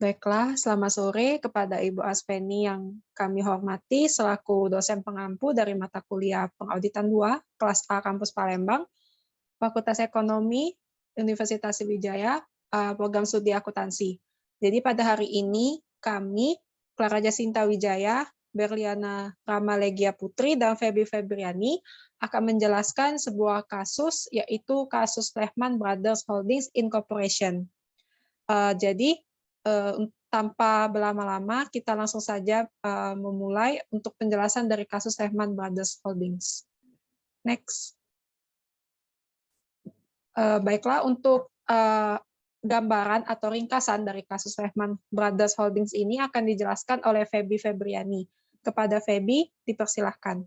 Baiklah, selamat sore kepada Ibu Asveni yang kami hormati selaku dosen pengampu dari mata kuliah Pengauditan 2, kelas A Kampus Palembang, Fakultas Ekonomi, Universitas Sriwijaya, program studi akuntansi. Jadi pada hari ini kami, Clara Jacinta Wijaya, Berliana Ramalegia Putri, dan Feby Febriani akan menjelaskan sebuah kasus, yaitu kasus Lehman Brothers Holdings Incorporation. Jadi tanpa berlama-lama, kita langsung saja memulai untuk penjelasan dari kasus Lehman Brothers Holdings. Next. Baiklah, untuk gambaran atau ringkasan dari kasus Lehman Brothers Holdings ini akan dijelaskan oleh Feby Febriani. Kepada Feby, dipersilahkan.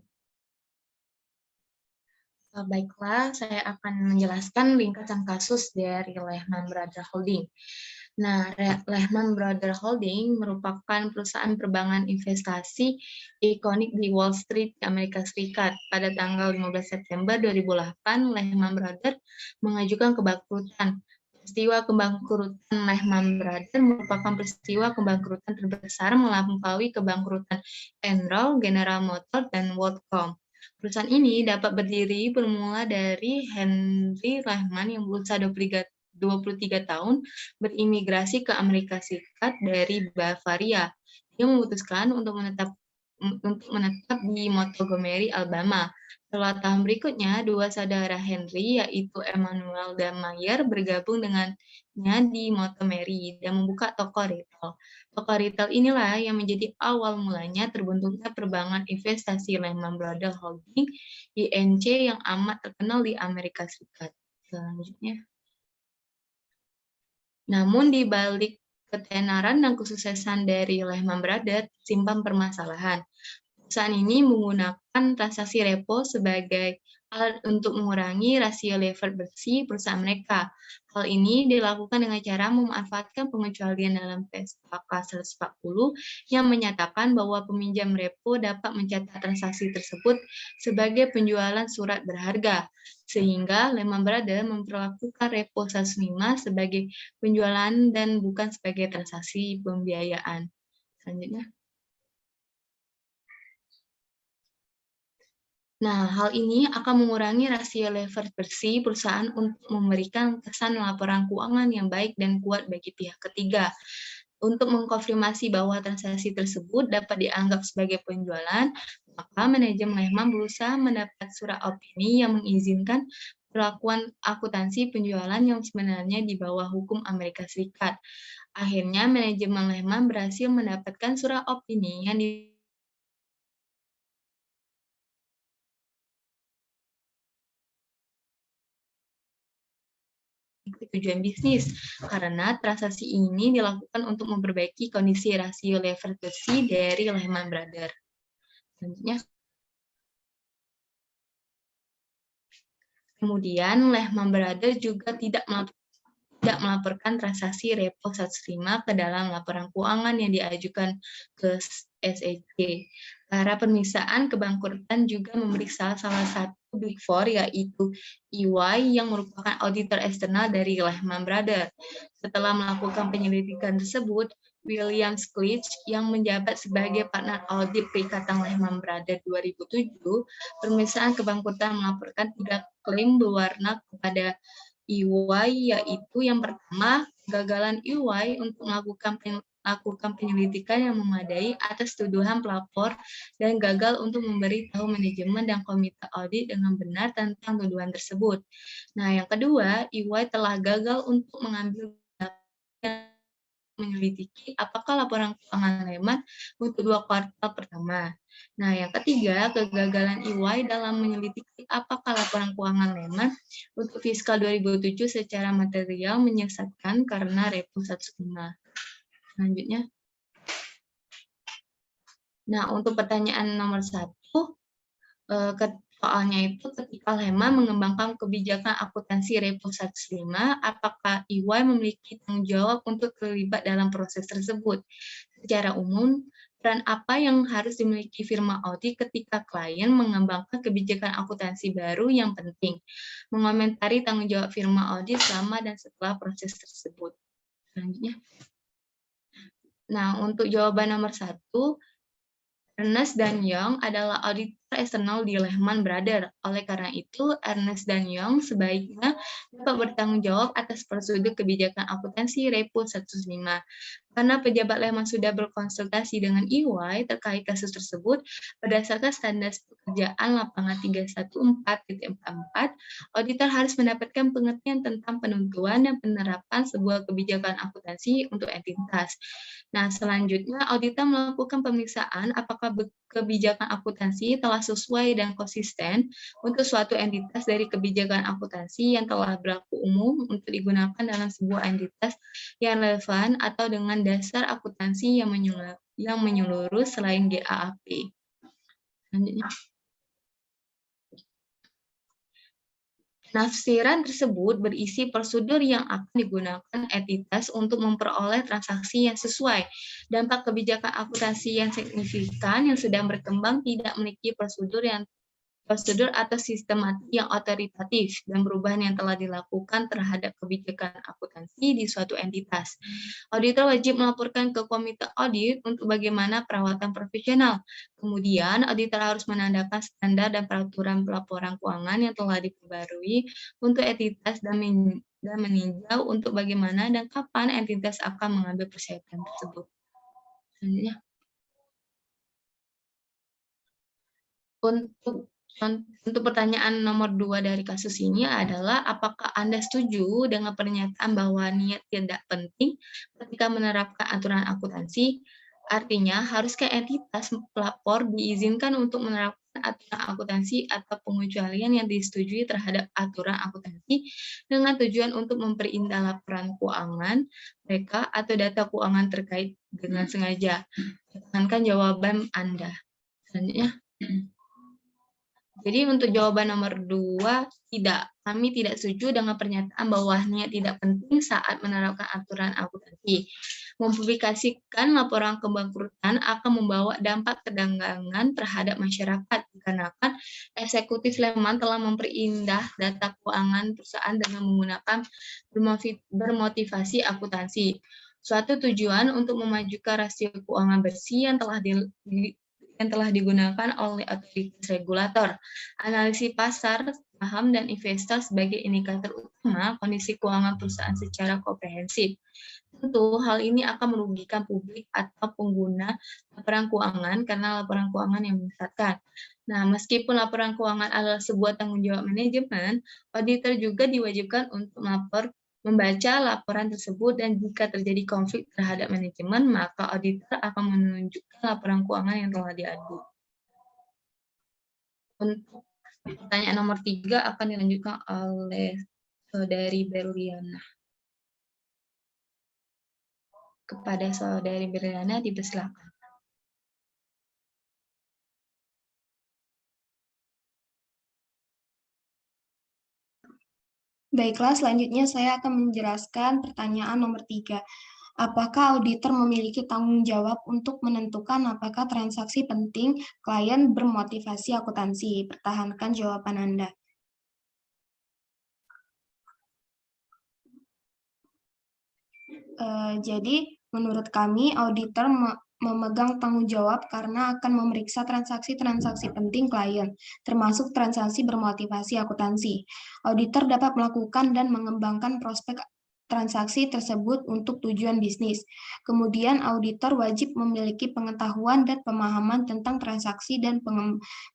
Baiklah, saya akan menjelaskan ringkasan kasus dari Lehman Brothers Holding. Nah, Lehman Brothers Holding merupakan perusahaan perbankan investasi ikonik di Wall Street, Amerika Serikat. Pada tanggal 15 September 2008, Lehman Brothers mengajukan kebangkrutan. Peristiwa kebangkrutan Lehman Brothers merupakan peristiwa kebangkrutan terbesar melampaui kebangkrutan Enron, General Motors, dan WorldCom. Perusahaan ini dapat berdiri bermula dari Henry Lehman yang berusia 23 tahun berimigrasi ke Amerika Serikat dari Bavaria. Dia memutuskan untuk menetap di Montgomery, Alabama. Setelah tahun berikutnya, dua saudara Henry, yaitu Emmanuel dan Mayer, bergabung dengannya di Montgomery dan membuka toko retail. Toko retail inilah yang menjadi awal mulanya terbentuknya perbankan investasi Lehman Brothers Holding, INC, yang amat terkenal di Amerika Serikat. Selanjutnya. Namun di balik ketenaran dan kesuksesan dari Lehman Brothers, simpan permasalahan. Perusahaan ini menggunakan transaksi repo sebagai alat untuk mengurangi rasio lever bersih perusahaan mereka. Hal ini dilakukan dengan cara memanfaatkan pengecualian dalam PSAK 140 yang menyatakan bahwa peminjam repo dapat mencatat transaksi tersebut sebagai penjualan surat berharga, sehingga Lehman Brothers memperlakukan repo 105 sebagai penjualan dan bukan sebagai transaksi pembiayaan. Selanjutnya. Nah, hal ini akan mengurangi rasio lever bersih perusahaan untuk memberikan kesan laporan keuangan yang baik dan kuat bagi pihak ketiga. Untuk mengkonfirmasi bahwa transaksi tersebut dapat dianggap sebagai penjualan, maka manajemen Lehman berusaha mendapat surat opini yang mengizinkan perlakuan akuntansi penjualan yang sebenarnya di bawah hukum Amerika Serikat. Akhirnya, manajemen Lehman berhasil mendapatkan surat opini yang tujuan bisnis, karena transaksi ini dilakukan untuk memperbaiki kondisi rasio lever bersih dari Lehman Brothers. Selanjutnya. Kemudian, Lehman Brothers juga tidak melaporkan transaksi repo 105 ke dalam laporan keuangan yang diajukan ke SEC. Para pemeriksaan kebangkrutan juga memeriksa salah satu Big Four, yaitu EY, yang merupakan auditor eksternal dari Lehman Brothers. Setelah melakukan penyelidikan tersebut, William Sklitsch, yang menjabat sebagai partner audit Perikatan Lehman Brothers 2007, pemeriksaan kebangkrutan melaporkan 3 klaim berwarna kepada EY, yaitu yang pertama, kegagalan EY untuk melakukan penyelidikan yang memadai atas tuduhan pelapor dan gagal untuk memberi tahu manajemen dan komite audit dengan benar tentang tuduhan tersebut. Nah, yang kedua, EY telah gagal untuk mengambil menyelidiki apakah laporan keuangan Lehman untuk 2 kuartal pertama. Nah, yang ketiga, kegagalan EY dalam menyelidiki apakah laporan keuangan Lehman untuk fiskal 2007 secara material menyesatkan karena repo 105. Selanjutnya. Nah, untuk pertanyaan nomor 1, soalnya itu ketika Lehman mengembangkan kebijakan akuntansi repo 105, apakah EY memiliki tanggung jawab untuk terlibat dalam proses tersebut? Secara umum, peran apa yang harus dimiliki firma audit ketika klien mengembangkan kebijakan akuntansi baru yang penting? Mengomentari tanggung jawab firma audit selama dan setelah proses tersebut. Selanjutnya. Nah, untuk jawaban nomor 1, Ernst & Young adalah auditor eksternal di Lehman Brothers. Oleh karena itu, Ernst & Young sebaiknya dapat bertanggung jawab atas prosedur kebijakan akuntansi Repo 105. Karena pejabat Lehman sudah berkonsultasi dengan EY terkait kasus tersebut, berdasarkan standar pekerjaan lapangan 314.44, auditor harus mendapatkan pengertian tentang penentuan dan penerapan sebuah kebijakan akuntansi untuk entitas. Nah, selanjutnya auditor melakukan pemeriksaan apakah kebijakan akuntansi telah sesuai dan konsisten untuk suatu entitas dari kebijakan akuntansi yang telah berlaku umum untuk digunakan dalam sebuah entitas yang relevan atau dengan dasar akuntansi yang menyeluruh selain GAAP. Selanjutnya. Penafsiran tersebut berisi prosedur yang akan digunakan entitas untuk memperoleh transaksi yang sesuai. Dampak kebijakan akuntansi yang signifikan yang sedang berkembang tidak memiliki prosedur atau sistematik yang otoritatif dan perubahan yang telah dilakukan terhadap kebijakan akuntansi di suatu entitas. Auditor wajib melaporkan ke komite audit untuk bagaimana perawatan profesional. Kemudian, auditor harus menandakan standar dan peraturan pelaporan keuangan yang telah diperbarui untuk entitas dan meninjau untuk bagaimana dan kapan entitas akan mengambil persyaratan tersebut. Selanjutnya. Untuk pertanyaan nomor 2 dari kasus ini adalah, apakah Anda setuju dengan pernyataan bahwa niat tidak penting ketika menerapkan aturan akuntansi? Artinya, haruskah entitas pelapor diizinkan untuk menerapkan aturan akuntansi atau pengecualian yang disetujui terhadap aturan akuntansi dengan tujuan untuk memperindah laporan keuangan mereka atau data keuangan terkait dengan sengaja? Tekankan jawaban Anda. Selanjutnya. Jadi untuk jawaban nomor 2, tidak. Kami tidak setuju dengan pernyataan bahwa niat tidak penting saat menerapkan aturan akuntansi. Mempublikasikan laporan kebangkrutan akan membawa dampak ketegangan terhadap masyarakat, dikarenakan eksekutif Lehman telah memperindah data keuangan perusahaan dengan menggunakan bermotivasi akuntansi. Suatu tujuan untuk memajukan rasio keuangan bersih yang telah digunakan oleh otoritas regulator. Analisis pasar, saham, dan investor sebagai indikator utama kondisi keuangan perusahaan secara komprehensif. Tentu, hal ini akan merugikan publik atau pengguna laporan keuangan karena laporan keuangan yang menyesatkan. Nah, meskipun laporan keuangan adalah sebuah tanggung jawab manajemen, auditor juga diwajibkan untuk membaca laporan tersebut, dan jika terjadi konflik terhadap manajemen, maka auditor akan menunjukkan laporan keuangan yang telah diadu. Untuk pertanyaan nomor 3 akan dilanjutkan oleh Saudari Berliana. Kepada Saudari Berliana, dipersilakan. Baiklah, selanjutnya saya akan menjelaskan pertanyaan nomor 3. Apakah auditor memiliki tanggung jawab untuk menentukan apakah transaksi penting klien bermotivasi akuntansi? Pertahankan jawaban Anda. Jadi, menurut kami, auditor memegang tanggung jawab karena akan memeriksa transaksi-transaksi penting klien, termasuk transaksi bermotivasi akuntansi. Auditor dapat melakukan dan mengembangkan prospek transaksi tersebut untuk tujuan bisnis. Kemudian, auditor wajib memiliki pengetahuan dan pemahaman tentang transaksi dan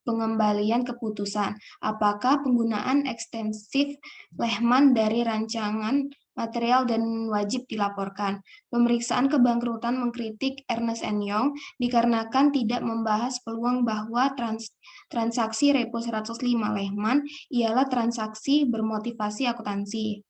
pengembalian keputusan. Apakah penggunaan ekstensif Lehman dari rancangan material dan wajib dilaporkan. Pemeriksaan kebangkrutan mengkritik Ernst & Young dikarenakan tidak membahas peluang bahwa transaksi Repo 105 Lehman ialah transaksi bermotivasi akuntansi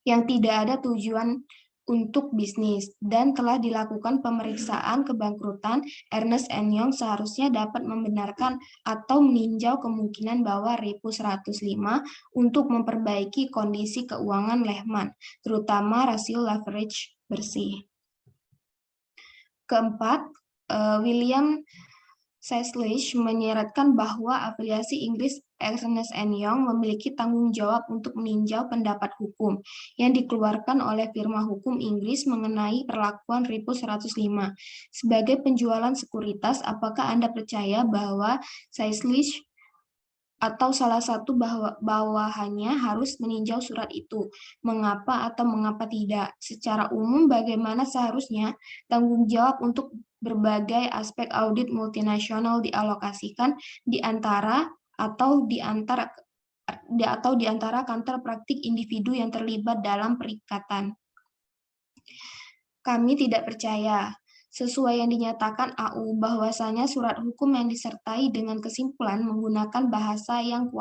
yang tidak ada tujuan untuk bisnis, dan telah dilakukan pemeriksaan kebangkrutan, Ernst & Young seharusnya dapat membenarkan atau meninjau kemungkinan bahwa Repo 105 untuk memperbaiki kondisi keuangan Lehman, terutama rasio leverage bersih. Keempat, William Saisley menyeratkan bahwa afiliasi Inggris Ernst & Young memiliki tanggung jawab untuk meninjau pendapat hukum yang dikeluarkan oleh firma hukum Inggris mengenai perlakuan RIPO 105. Sebagai penjualan sekuritas, apakah Anda percaya bahwa Saisley atau salah satu bawahannya harus meninjau surat itu? Mengapa atau mengapa tidak? Secara umum, bagaimana seharusnya tanggung jawab untuk berbagai aspek audit multinasional dialokasikan di antara kantor praktik individu yang terlibat dalam perikatan? Kami tidak percaya. Sesuai yang dinyatakan AU, bahwasanya surat hukum yang disertai dengan kesimpulan menggunakan bahasa yang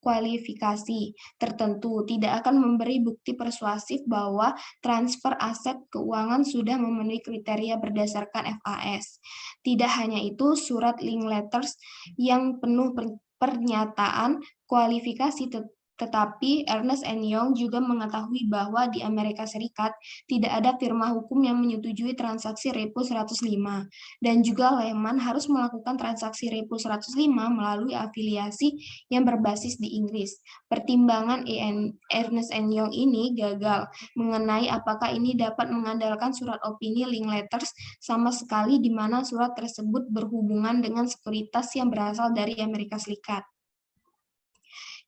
kualifikasi tertentu tidak akan memberi bukti persuasif bahwa transfer aset keuangan sudah memenuhi kriteria berdasarkan FAS. Tidak hanya itu, surat link letters yang penuh pernyataan kualifikasi tetapi Ernst & Young juga mengetahui bahwa di Amerika Serikat tidak ada firma hukum yang menyetujui transaksi repo 105, dan juga Lehman harus melakukan transaksi repo 105 melalui afiliasi yang berbasis di Inggris. Pertimbangan Ernst & Young ini gagal mengenai apakah ini dapat mengandalkan surat opini link letters sama sekali, di mana surat tersebut berhubungan dengan sekuritas yang berasal dari Amerika Serikat.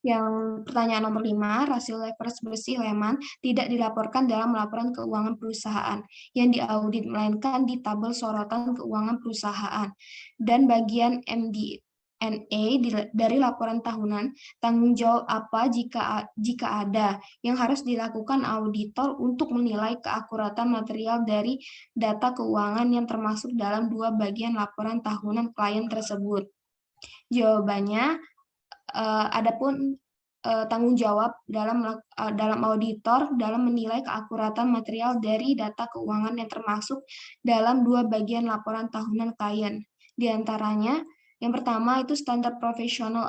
Yang pertanyaan nomor 5, rasio leverage bersih Lehman tidak dilaporkan dalam laporan keuangan perusahaan yang diaudit, melainkan di tabel sorotan keuangan perusahaan. Dan bagian MD&A dari laporan tahunan, tanggung jawab apa jika ada yang harus dilakukan auditor untuk menilai keakuratan material dari data keuangan yang termasuk dalam 2 bagian laporan tahunan klien tersebut? Jawabannya, adapun tanggung jawab dalam auditor dalam menilai keakuratan material dari data keuangan yang termasuk dalam 2 bagian laporan tahunan klien. Di antaranya, yang pertama itu standar profesional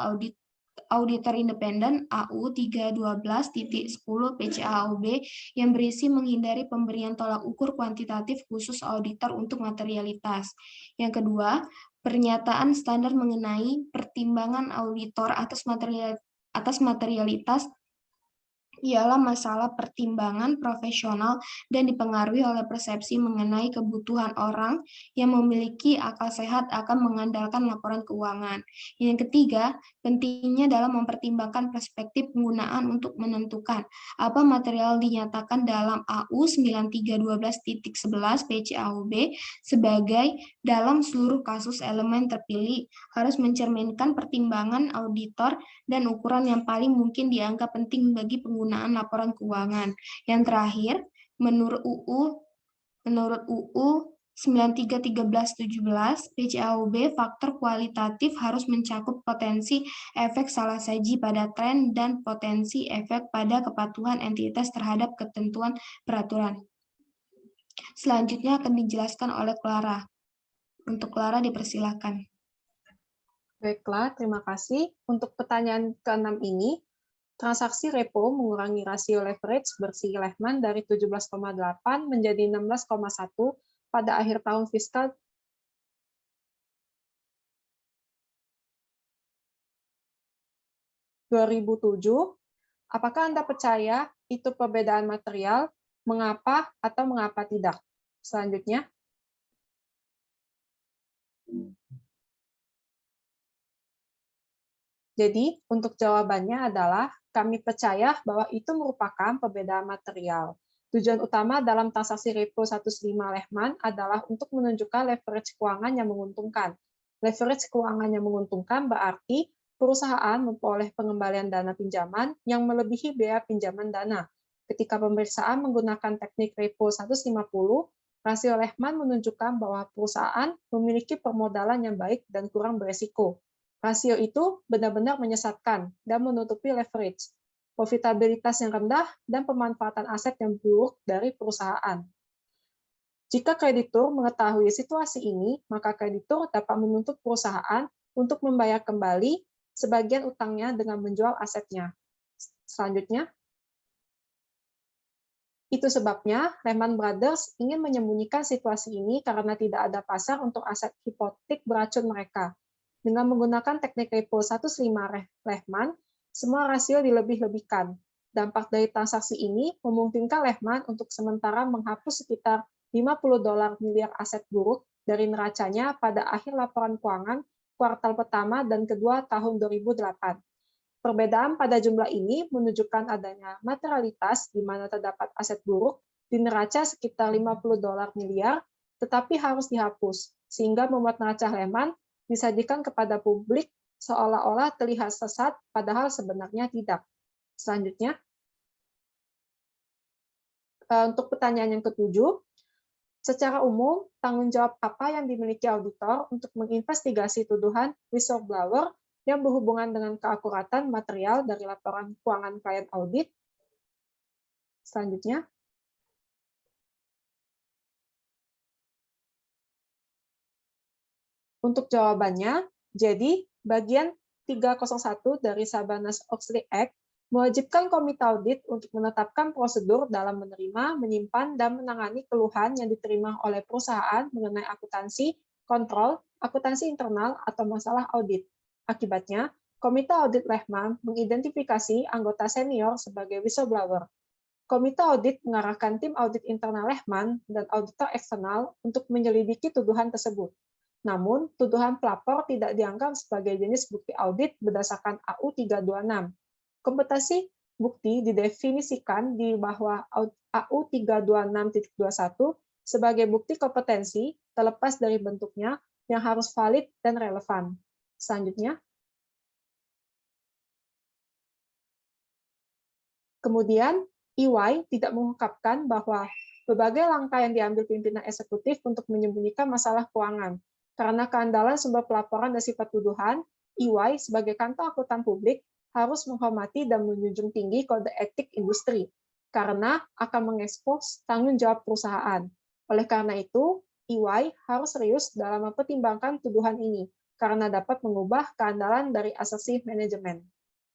auditor independen AU 312.10 PCAOB yang berisi menghindari pemberian tolak ukur kuantitatif khusus auditor untuk materialitas. Yang kedua, pernyataan standar mengenai pertimbangan auditor atas materialitas ialah masalah pertimbangan profesional dan dipengaruhi oleh persepsi mengenai kebutuhan orang yang memiliki akal sehat akan mengandalkan laporan keuangan. Yang ketiga, pentingnya dalam mempertimbangkan perspektif penggunaan untuk menentukan apa material dinyatakan dalam AU 9312.11 PCAOB sebagai dalam seluruh kasus elemen terpilih harus mencerminkan pertimbangan auditor dan ukuran yang paling mungkin dianggap penting bagi penggunaan laporan keuangan. Yang terakhir, menurut UU 931317 PCAOB, faktor kualitatif harus mencakup potensi efek salah saji pada tren dan potensi efek pada kepatuhan entitas terhadap ketentuan peraturan. Selanjutnya akan dijelaskan oleh Clara. Untuk Clara dipersilakan. Baiklah, terima kasih. Untuk pertanyaan ke-6 ini, transaksi repo mengurangi rasio leverage bersih Lehman dari 17,8 menjadi 16,1 pada akhir tahun fiskal 2007. Apakah Anda percaya itu perbedaan material? Mengapa atau mengapa tidak? Selanjutnya. Jadi, untuk jawabannya adalah kami percaya bahwa itu merupakan perbedaan material. Tujuan utama dalam transaksi repo 105 Lehman adalah untuk menunjukkan leverage keuangan yang menguntungkan. Leverage keuangan yang menguntungkan berarti perusahaan memperoleh pengembalian dana pinjaman yang melebihi biaya pinjaman dana. Ketika pemeriksaan menggunakan teknik repo 150, rasio Lehman menunjukkan bahwa perusahaan memiliki permodalan yang baik dan kurang beresiko. Rasio itu benar-benar menyesatkan dan menutupi leverage, profitabilitas yang rendah, dan pemanfaatan aset yang buruk dari perusahaan. Jika kreditur mengetahui situasi ini, maka kreditur dapat menuntut perusahaan untuk membayar kembali sebagian utangnya dengan menjual asetnya. Selanjutnya, Itu sebabnya Lehman Brothers ingin menyembunyikan situasi ini karena tidak ada pasar untuk aset hipotek beracun mereka. Dengan menggunakan teknik repo 105 Lehman, semua rasio dilebih-lebihkan. Dampak dari transaksi ini memungkinkan Lehman untuk sementara menghapus sekitar $50 miliar aset buruk dari neracanya pada akhir laporan keuangan kuartal pertama dan kedua tahun 2008. Perbedaan pada jumlah ini menunjukkan adanya materialitas di mana terdapat aset buruk di neraca sekitar $50 miliar, tetapi harus dihapus, sehingga membuat neraca Lehman disajikan kepada publik seolah-olah terlihat sesat, padahal sebenarnya tidak. Selanjutnya, untuk pertanyaan yang ketujuh, secara umum, tanggung jawab apa yang dimiliki auditor untuk menginvestigasi tuduhan whistleblower yang berhubungan dengan keakuratan material dari laporan keuangan klien audit? Selanjutnya, untuk jawabannya, jadi bagian 301 dari Sarbanes-Oxley Act mewajibkan komite audit untuk menetapkan prosedur dalam menerima, menyimpan, dan menangani keluhan yang diterima oleh perusahaan mengenai akuntansi, kontrol, akuntansi internal, atau masalah audit. Akibatnya, Komite Audit Lehman mengidentifikasi anggota senior sebagai whistleblower. Komite audit mengarahkan tim audit internal Lehman dan auditor eksternal untuk menyelidiki tuduhan tersebut. Namun, tuduhan pelapor tidak dianggap sebagai jenis bukti audit berdasarkan AU 326. Kompetensi bukti didefinisikan di bawah AU 326.21 sebagai bukti kompetensi terlepas dari bentuknya yang harus valid dan relevan. Selanjutnya, kemudian EY tidak mengungkapkan bahwa berbagai langkah yang diambil pimpinan eksekutif untuk menyembunyikan masalah keuangan. Karena keandalan sumber pelaporan dan sifat tuduhan, EY sebagai kantor akuntan publik harus menghormati dan menjunjung tinggi kode etik industri, karena akan mengekspos tanggung jawab perusahaan. Oleh karena itu, EY harus serius dalam mempertimbangkan tuduhan ini, karena dapat mengubah keandalan dari asasi manajemen.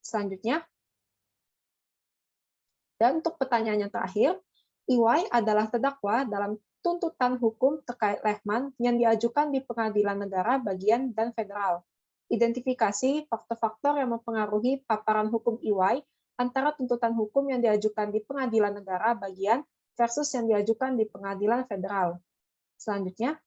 Selanjutnya, dan untuk pertanyaan yang terakhir, EY adalah terdakwa dalam tuntutan hukum terkait Lehman yang diajukan di pengadilan negara bagian dan federal. Identifikasi faktor-faktor yang mempengaruhi paparan hukum EY antara tuntutan hukum yang diajukan di pengadilan negara bagian versus yang diajukan di pengadilan federal. Selanjutnya,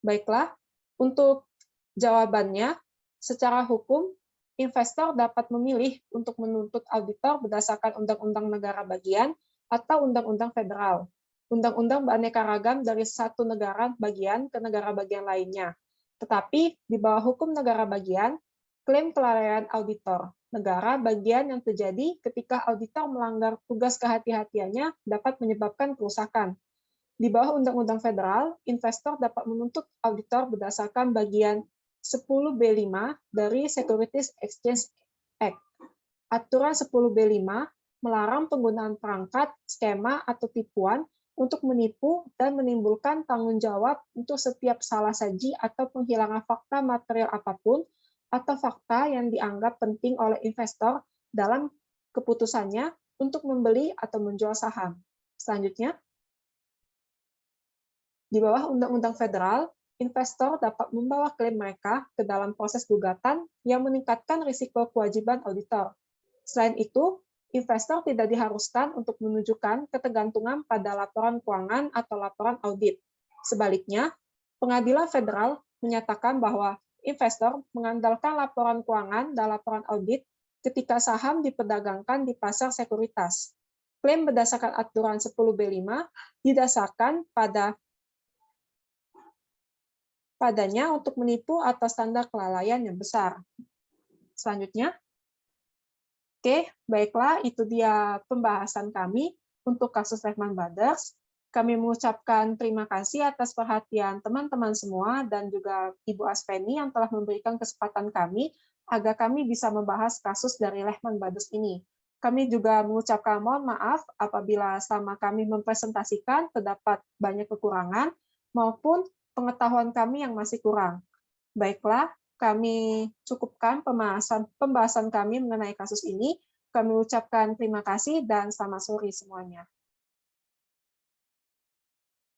baiklah, untuk jawabannya, secara hukum, investor dapat memilih untuk menuntut auditor berdasarkan undang-undang negara bagian atau undang-undang federal. Undang-undang beraneka ragam dari satu negara bagian ke negara bagian lainnya. Tetapi di bawah hukum negara bagian, klaim kelalaian auditor negara bagian yang terjadi ketika auditor melanggar tugas kehati-hatiannya dapat menyebabkan kerusakan. Di bawah Undang-Undang Federal, investor dapat menuntut auditor berdasarkan bagian 10B5 dari Securities Exchange Act. Aturan 10B5 melarang penggunaan perangkat, skema, atau tipuan untuk menipu dan menimbulkan tanggung jawab untuk setiap salah saji atau penghilangan fakta material apapun atau fakta yang dianggap penting oleh investor dalam keputusannya untuk membeli atau menjual saham. Selanjutnya, di bawah Undang-Undang Federal, investor dapat membawa klaim mereka ke dalam proses gugatan yang meningkatkan risiko kewajiban auditor. Selain itu, investor tidak diharuskan untuk menunjukkan ketergantungan pada laporan keuangan atau laporan audit. Sebaliknya, Pengadilan Federal menyatakan bahwa investor mengandalkan laporan keuangan dan laporan audit ketika saham diperdagangkan di pasar sekuritas. Klaim berdasarkan aturan 10B5 didasarkan padanya untuk menipu atau standar kelalaian yang besar. Selanjutnya, oke, baiklah, itu dia pembahasan kami untuk kasus Lehman Brothers. Kami mengucapkan terima kasih atas perhatian teman-teman semua dan juga Ibu Aspeni yang telah memberikan kesempatan kami agar kami bisa membahas kasus dari Lehman Brothers ini. Kami juga mengucapkan mohon maaf apabila selama kami mempresentasikan terdapat banyak kekurangan maupun pengetahuan kami yang masih kurang. Baiklah, kami cukupkan pembahasan kami mengenai kasus ini. Kami ucapkan terima kasih dan selamat sore semuanya.